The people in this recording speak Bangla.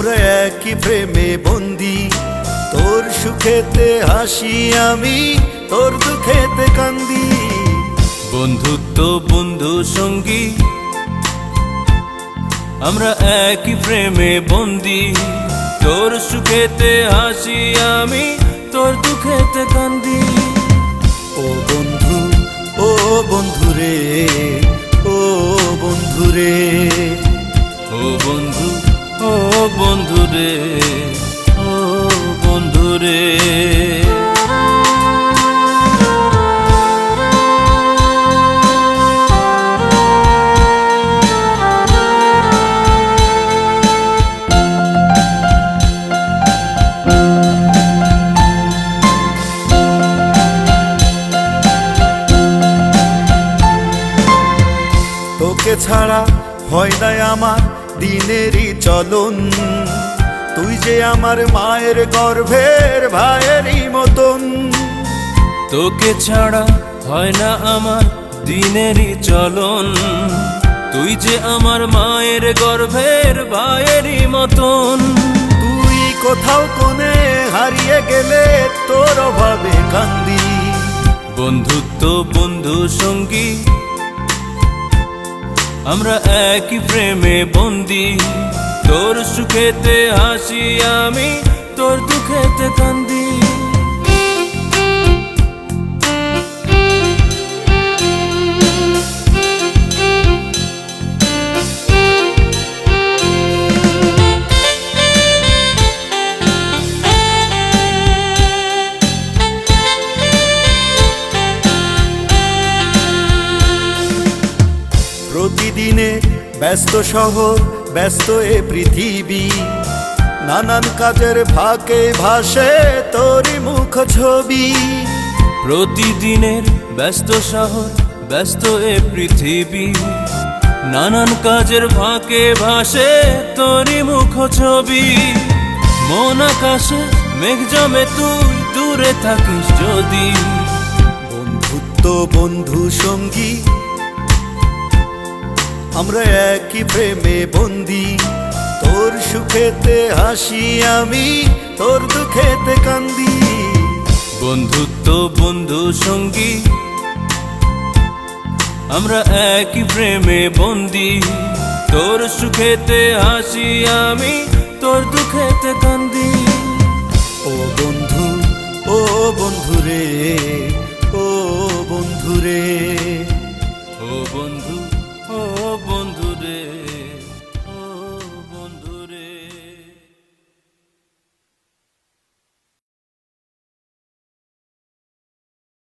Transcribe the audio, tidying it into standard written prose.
আমরা একই প্রেমে বন্দি, তোর সুখেতে হাসি আমি, তোর দুঃখেতে কান্দি। বন্ধুত্ব বন্ধু সঙ্গী, আমরা একই প্রেমে বন্দি, তোর সুখেতে হাসি আমি, তোর দুঃখেতে কান্দি। ও বন্ধু, ও বন্ধু রে, ও বন্ধু রে, ও বন্ধু, ও বন্ধু রে, ও বন্ধু রে। তোকে ছাড়া হয় না আমার দিনেরই চলন, তুই যে আমার মায়ের গর্ভের ভাইয়েরই মতন। তোকে ছাড়া হয় না আমার দিনেরই চলন, তুই যে আমার মায়ের গর্ভের ভাইয়েরই মতন। তুই কোথাও কোণে হারিয়ে গেলে তোর অভাবে কান্দি। বন্ধুত্ব বন্ধু সঙ্গী, আমরা একই প্রেমে বন্দি, তোর সুখেতে হাসি আমি, তোর দুঃখেতে কান্দি। প্রতিদিনে ব্যস্ত শহর, ব্যস্ত এ পৃথিবী, নানান কাজের ফাঁকে ভাসে তোরই মুখ ছবি। প্রতিদিনের ব্যস্ত শহর, ব্যস্ত এ পৃথিবী, নানান কাজের ফাঁকে ভাসে তোরই মুখ ছবি। মন আকাশে মেঘ জমে, তুই দূরে থাকিস যদি। বন্ধুত্ব বন্ধু সঙ্গী, আমরা একই প্রেমে বন্দি, তোর সুখেতে হাসি আমি, তোর দুঃখেতে কান্দি। বন্ধুত্ব বন্ধু সঙ্গী, আমরা একই প্রেমে বন্দি, তোর সুখেতে হাসি আমি, তোর দুঃখেতে কান্দি। ও বন্ধু, ও বন্ধু রে, ও বন্ধু রে।